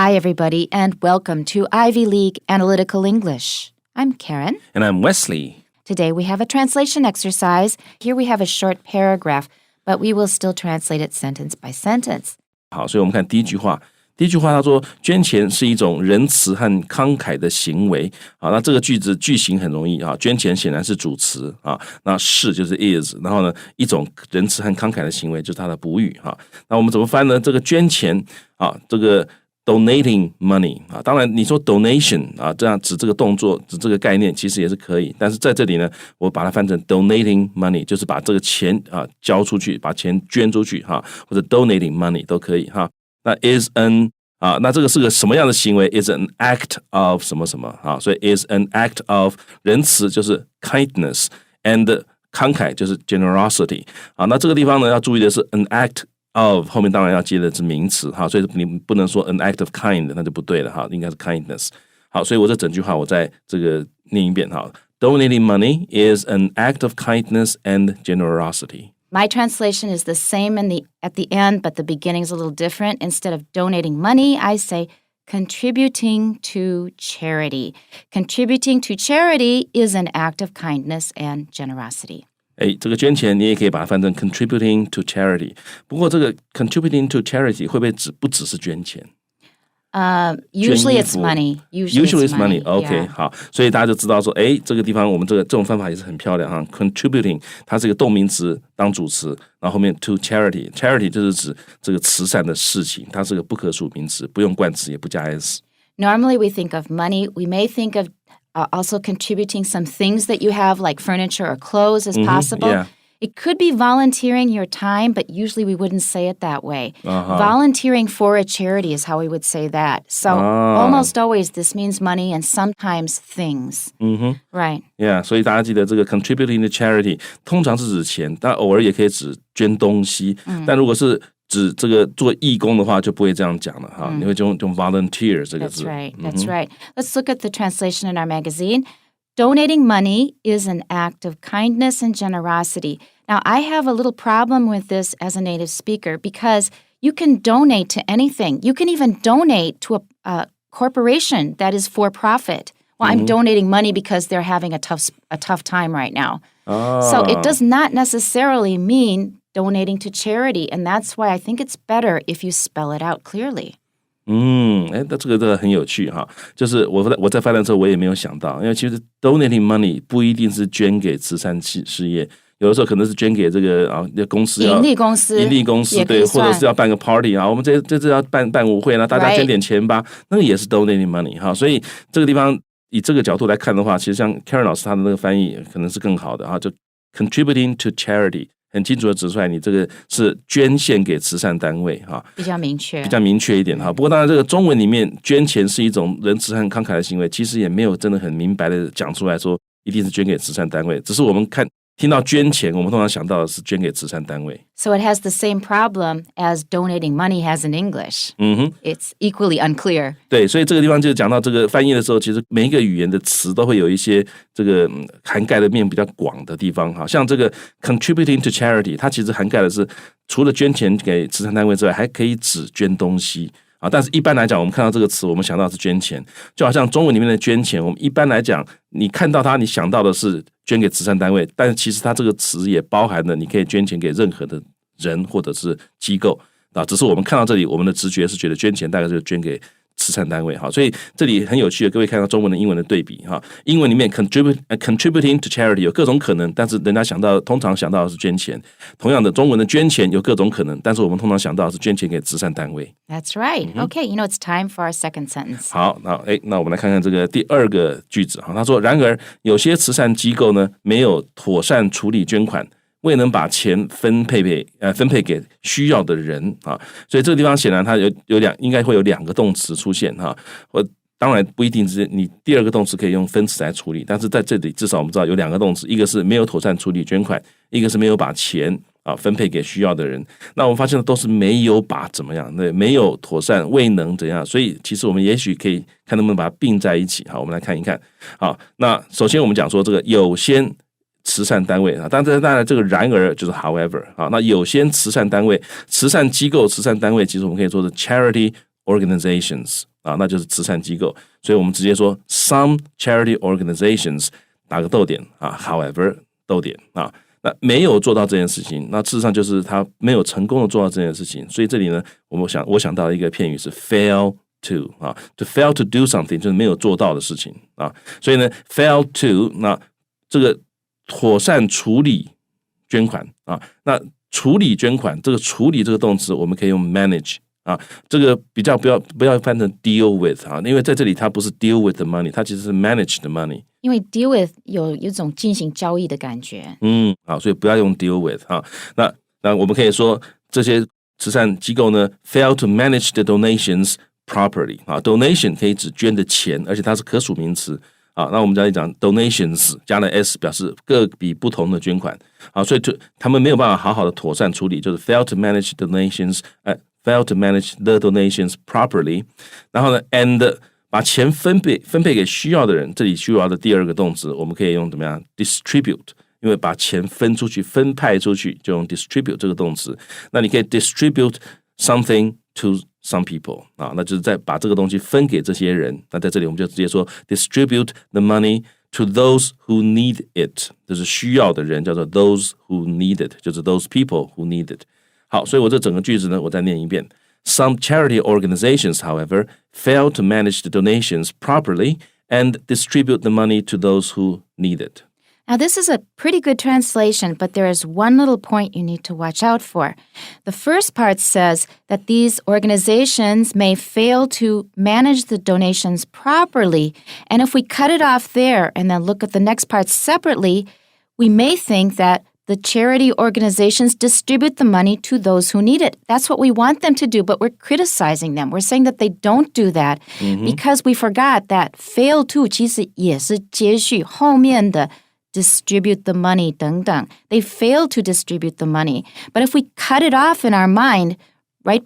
Hi, everybody, and welcome to Ivy League Analytical English. I'm Karen. And I'm Wesley. Today we have a translation exercise. Here we have a short paragraph, but we will still translate it sentence by sentence. 好，所以我们看第一句话。第一句话他说，捐钱是一种仁慈和慷慨的行为。好，那这个句子句型很容易啊，捐钱显然是主词啊，那是就是 is， 然后呢，一种仁慈和慷慨的行为就是它的补语哈。那我们怎么翻呢？这个捐钱啊，这个 donating money 啊，当然你说 donation 啊，这样指这个动作，指这个概念，其实也是可以。但是在这里呢，我把它翻成 donating money， 就是把这个钱啊交出去，把钱捐出去哈，或者 donating money 都可以哈。那 is an 啊，那这个是个什么样的行为 ？is an act of 什么什么啊？所以 is an act of 仁慈就是 kindness and 慷慨就是 generosity 啊。那这个地方呢要注意的是 an act of 后面当然要接的是名词哈，所以你不能说 an act of kind 那就不对了哈，应该是 kindness。好，所以我这整句话我再这个念一遍哈。Donating money is an act of kindness and generosity.My translation is the same at the end, but the beginning is a little different. Instead of donating money, I say contributing to charity. Contributing to charity is an act of kindness and generosity. 这个捐钱你也可以把它翻成 contributing to charity. 不过这个 contributing to charity 会不会不只是捐钱？Usually it's money. Usually it's money. OK， yeah. 好，所以大家就知道说，这个地方我们这种方法也是很漂亮哈。Contributing 它是一个动名词当主词，然后后面 to charity 就是指这个慈善的事情，它是个不可数名词，不用冠词也不加 s。Normally we think of money. We may think of also contributing some things that you have, like furniture or clothes, as possible. Yeah.It could be volunteering your time, but usually we wouldn't say it that way. Volunteering for a charity is how we would say that. So almost always this means money and sometimes things. Right. Yeah, 所以大家记得这个 contributing to charity 通常是指钱，但偶尔也可以指捐东西。但如果是指这个做义工的话，就不会这样讲了哈。你会用 volunteer 这个字。That's right. Let's look at the translation in our magazine.Donating money is an act of kindness and generosity. Now, I have a little problem with this as a native speaker because you can donate to anything. You can even donate to a corporation that is for profit. Well, I'm donating money because they're having a tough time right now. So it does not necessarily mean donating to charity, and that's why I think it's better if you spell it out clearly.那这个很有趣哈，就是我在翻的时候我也没有想到，因为其实 donating money 不一定是捐给慈善事业，有的时候可能是捐给这个公司盈利公司对，或者是要办个 party 啊，我们这次要办舞会，那大家捐点钱吧，那个也是 donating money 哈，所以这个地方以这个角度来看的话，其实像 Karen 老师他的那个翻译可能是更好的哈，就 contributing to charity。很清楚的指出来，你这个是捐献给慈善单位哈，比较明确一点哈。不过当然，这个中文里面捐钱是一种仁慈和慷慨的行为，其实也没有真的很明白的讲出来说一定是捐给慈善单位，只是我们听到捐钱，我们通常想到的是捐给慈善单位。So it has the same problem as donating money has in English. It's equally unclear. 对，所以这个地方就讲到这个翻译的时候，其实每一个语言的词都会有一些这个涵盖的面比较广的地方哈。像这个 contributing to charity， 它其实涵盖的是除了捐钱给慈善单位之外，还可以指捐东西。但是一般来讲，我们看到这个词，我们想到的是捐钱，就好像中文里面的捐钱，我们一般来讲，你看到它，你想到的是捐给慈善单位，但是其实它这个词也包含了你可以捐钱给任何的人或者是机构只是我们看到这里，我们的直觉是觉得捐钱大概就是捐给慈善单位哈，所以这里很有趣的，各位看到中文的英文的对比哈，英文里面 contributing to charity 有各种可能，但是人家通常想到的是捐钱。同样的，中文的捐钱有各种可能，但是我们通常想到的是捐钱给慈善单位。That's right. Okay, it's time for our second sentence. 好，那我们来看看这个第二个句子哈，他说，然而有些慈善机构呢没有妥善处理捐款。未能把钱分配给需要的人啊，所以这个地方显然它应该会有两个动词出现哈。当然不一定是你第二个动词可以用分词来处理，但是在这里至少我们知道有两个动词，一个是没有妥善处理捐款，一个是没有把钱分配给需要的人。那我们发现都是没有把怎么样，对，没有妥善，未能怎样，所以其实我们也许可以看能不能把它并在一起。好，我们来看一看。好，那首先我们讲说这个有些慈善单位当然这个然而就是 however 那有些慈善单位、慈善机构、慈善单位，其实我们可以说是 charity organizations 啊，那就是慈善机构。所以我们直接说 some charity organizations 打个逗点啊 however 逗点啊，那没有做到这件事情，那事实上就是他没有成功的做到这件事情。所以这里呢，我想到一个片语是 fail to 啊 to fail to do something 就是没有做到的事情啊。所以呢 fail to 那这个妥善处理捐款啊，那处理捐款这个处理这个动词我们可以用 manage。啊，这个比较不要翻成 deal with 啊，因为在这里它不是 deal with the money， 它其实是 manage the money。因为 deal with 有一种进行交易的感觉。好，所以不要用 deal with 啊。那我们可以说这些慈善机构呢 fail to manage the donations properly 啊 ，donation 可以指捐的钱，而且它是可数名词啊。那我们再讲 donations 加了 s 表示各笔不同的捐款啊，所以他们没有办法好好的妥善处理，就是 fail to manage donations。fail to manage the donations properly， 然后呢 and 把钱分配给需要的人，这里需要的第二个动词我们可以用怎么样 distribute， 因为把钱分出去分派出去就用 distribute 这个动词。那你可以 distribute something to some people 啊，那就是再把这个东西分给这些人。那在这里我们就直接说 distribute the money to those who need it， 就是需要的人叫做 those who need it， 就是 those people who need it。好，所以我这整个句子呢，我再念一遍。Some charity organizations, however, fail to manage the donations properly and distribute the money to those who need it. Now, this is a pretty good translation, but there is one little point you need to watch out for. The first part says that these organizations may fail to manage the donations properly, and if we cut it off there and then look at the next part separately, we may think that the charity organizations distribute the money to those who need it. That's what we want them to do, but we're criticizing them. We're saying that they don't do that because we forgot that fail to 其实也是接续后面的 distribute the money 等等. They fail to distribute the money. But if we cut it off in our mind, right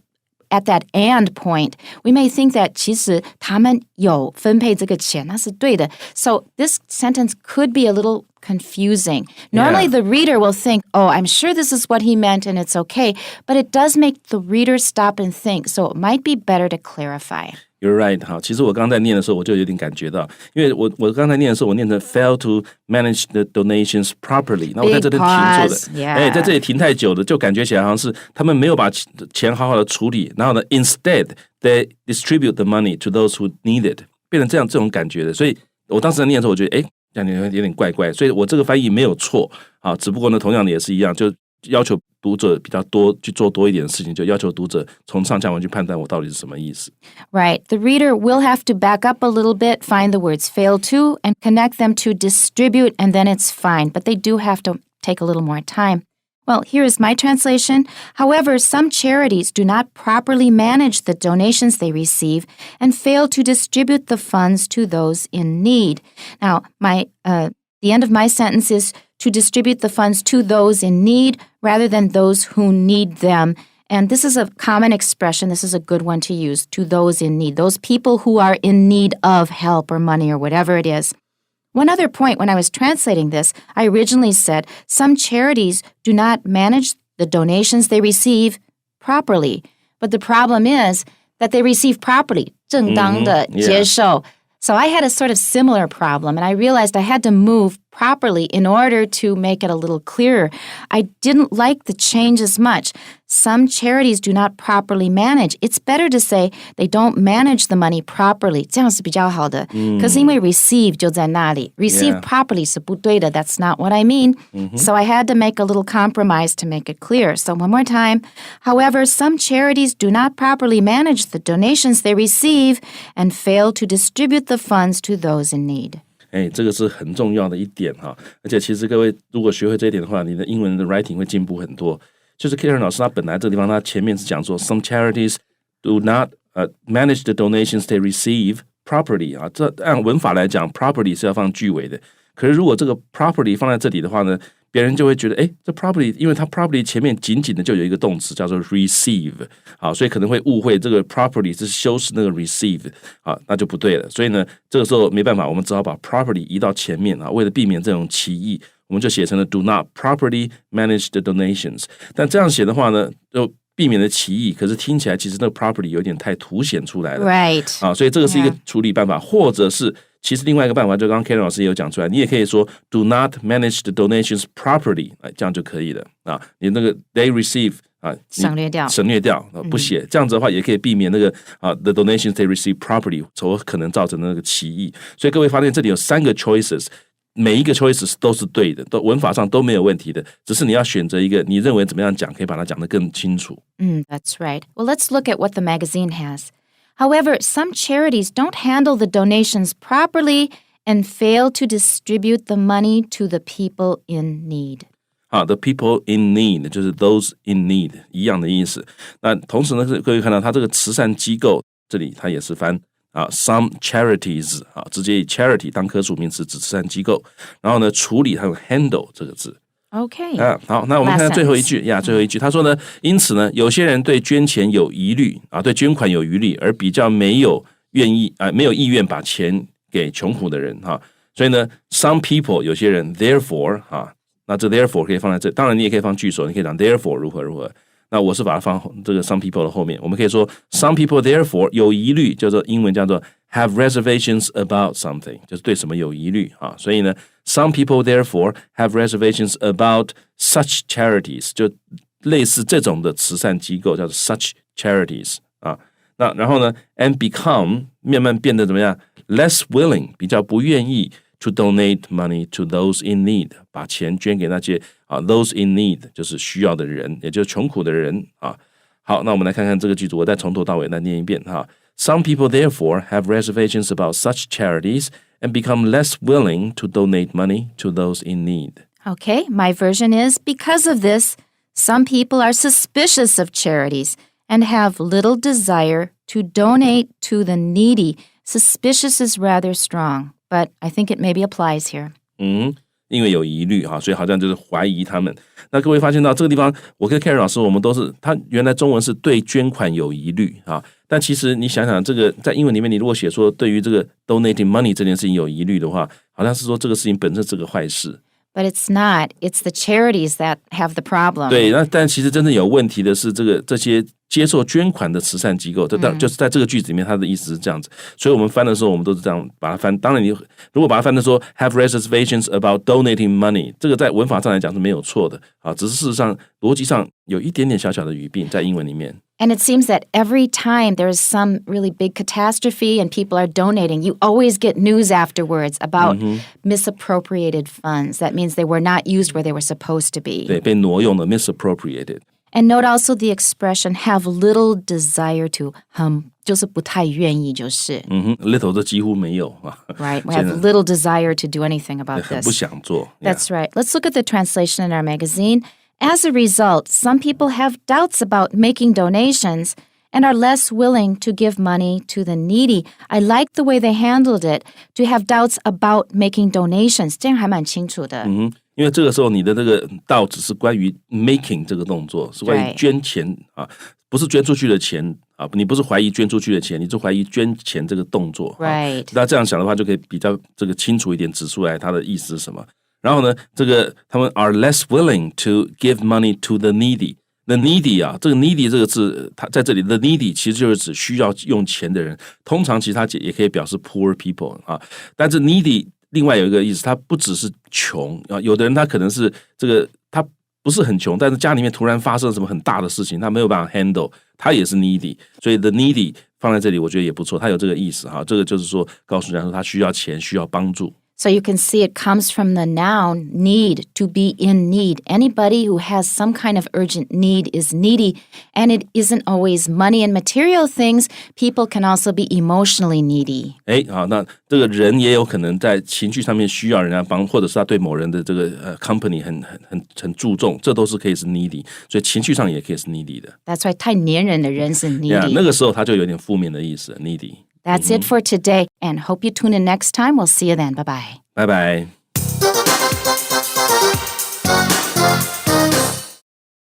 at that and point, we may think that 其实他们有分配这个钱，那是对的. So this sentence could be a little confusing. Normally the reader will think, oh, I'm sure this is what he meant and it's okay, but it does make the reader stop and think, so it might be better to clarify. You're right. 好，其实我刚才念的时候我就有点感觉到，因为我刚才念的时候我念成 fail to manage the donations properly， 那我在这里停住的，在这里停太久了，就感觉起来好像是他们没有把钱好好的处理，然后呢 instead they distribute the money to those who need it， 变成这种感觉的，所以我当时在念的时候我觉得这样有点怪怪，所以我这个翻译没有错啊，只不过呢同样的也是一样，就要求读者比较多去做多一点的事情，就要求读者从上下文去判断我到底是什么意思。Right. The reader will have to back up a little bit, find the words fail to, and connect them to distribute, and then it's fine. But they do have to take a little more time. Well, here is my translation. However, some charities do not properly manage the donations they receive and fail to distribute the funds to those in need. Now, the end of my sentence is to distribute the funds to those in need rather than those who need them. And this is a common expression. This is a good one to use, to those in need, those people who are in need of help or money or whatever it is. One other point, when I was translating this, I originally said some charities do not manage the donations they receive properly. But the problem is that they receive properly, 正当的接受. So I had a sort of similar problem, and I realized I had to move properly in order to make it a little clearer. I didn't like the change as much. Some charities do not properly manage. It's better to say they don't manage the money properly. 这样是比较好的。Because 因为 receive 就在那里。Receive properly 是不对的. That's not what I mean. So I had to make a little compromise to make it clear. So one more time. However, some charities do not properly manage the donations they receive and fail to distribute the funds to those in need. 这个是很重要的一点哈，而且其实各位如果学会这一点的话，你的英文的 writing 会进步很多。就是 Karen 老师他本来这个地方他前面是讲说 some charities do not manage the donations they receive properly 啊，这按文法来讲 properly 是要放句尾的。可是如果这个 properly 放在这里的话呢，别人就会觉得这 properly 因为它 properly 前面紧紧的就有一个动词叫做 receive 好，所以可能会误会这个 properly 是修饰那个 receive 好，那就不对了。所以呢这个时候没办法，我们只好把 properly 移到前面啊，为了避免这种歧义，我们就写成了 do not properly manage the donations。但这样写的话呢，就避免了歧义，可是听起来其实那个 property 有点太凸显出来了 Right. 所以这个是一个处理办法，或者是其实另外一个办法，就刚刚 Karen 老师也有讲出来，你也可以说 do not manage the donations properly， 这样就可以了你那个 they receive省略掉不写，这样子的话也可以避免那个the donations they receive properly 所可能造成的那个歧义。所以各位发现这里有3个 choices， 每一个 choices 都是对的，都文法上都没有问题的，只是你要选择一个你认为怎么样讲可以把它讲得更清楚。That's right. Well, let's look at what the magazine has. However, some charities don't handle the donations properly and fail to distribute the money to the people in need. The people in need 就是 those in need 一样的意思。那同时呢，各位看到它这个慈善机构，这里它也是翻some charities 直接以 charity 当可数名词指慈善机构。然后呢，处理它用 handle 这个字。Okay. 好，那我们看最后一句最后一句，他说呢，因此呢，有些人对捐钱有疑虑对捐款有疑虑，而比较没有意愿把钱给穷苦的人所以呢 ，some people 有些人 therefore 那这 therefore 可以放在这，当然你也可以放句首，你可以讲 therefore 如何如何。那我是把它放这个 some people 的后面，我们可以说 some people therefore 有疑虑，叫做英文叫做 have reservations about something， 就是对什么有疑虑所以呢 some people therefore have reservations about such charities， 就类似这种的慈善机构叫做 such charities那然后呢 and become 慢慢变得怎么样 less willing 比较不愿意to donate money to those in need， 把钱捐给那些those in need 就是需要的人，也就是穷苦的人好，那我们来看看这个句子，我再从头到尾来念一遍Some people therefore have reservations about such charities and become less willing to donate money to those in need. Okay, my version is, because of this, some people are suspicious of charities and have little desire to donate to the needy. Suspicious is rather strong.But I think it maybe applies here. 因为有疑虑所以好像就是怀疑他们。那各位发现到这个地方，我跟 Karen 老师，我们都是他原来中文是对捐款有疑虑但其实你想想，这个在英文里面，你如果写说对于这个 donating money 这件事情有疑虑的话，好像是说这个事情本身是个坏事。But it's not. It's the charities that have the problem. 对，但其实真正有问题的是这些接受捐款的慈善机构，就是在这个句子里面，它的意思是这样子。所以我们翻的时候，我们都是这样把它翻。当然，你如果把它翻的说 have reservations about donating money， 这个在文法上来讲是没有错的只是事实上逻辑上有一点点小小的语病在英文里面。And it seems that every time there's some really big catastrophe and people are donating, you always get news afterwards about misappropriated funds. That means they were not used where they were supposed to be. 对，被挪用的 misappropriated. And note also the expression have little desire to 就是不太愿意就是。little 这几乎没有Right, we have little desire to do anything about this. 很不想做。That's right. Let's look at the translation in our magazine.As a result, some people have doubts about making donations and are less willing to give money to the needy. I like the way they handled it, to have doubts about making donations. 这样还蛮清楚的。因为这个时候你的这个道只是关于 making 这个动作，是关于捐钱不是捐出去的钱你不是怀疑捐出去的钱，你是怀疑捐钱这个动作。Right. 那这样想的话，就可以比较这个清楚一点指出来它的意思是什么。然后呢，这个他们 are less willing to give money to the needy。The needy 这个 needy 这个字，它在这里 the needy 其实就是指需要用钱的人，通常其实它也可以表示 poor people 但是 needy 另外有一个意思，它不只是穷有的人他可能是这个他不是很穷，但是家里面突然发生了什么很大的事情，他没有办法 handle， 他也是 needy， 所以 the needy 放在这里我觉得也不错，它有这个意思这个就是说告诉人家说他需要钱，需要帮助。So you can see it comes from the noun need, to be in need. Anybody who has some kind of urgent need is needy, and it isn't always money and material things. People can also be emotionally needy. 好，那这个人也有可能在情绪上面需要人家帮，或者是他对某人的这个company 很注重，这都是可以是 needy， 所以情绪上也可以是 needy 的。That's right, 太黏人的人是 needy. 那个时候他就有点负面的意思 needy。That's it for today, and hope you tune in next time. We'll see you then. Bye-bye. Bye-bye.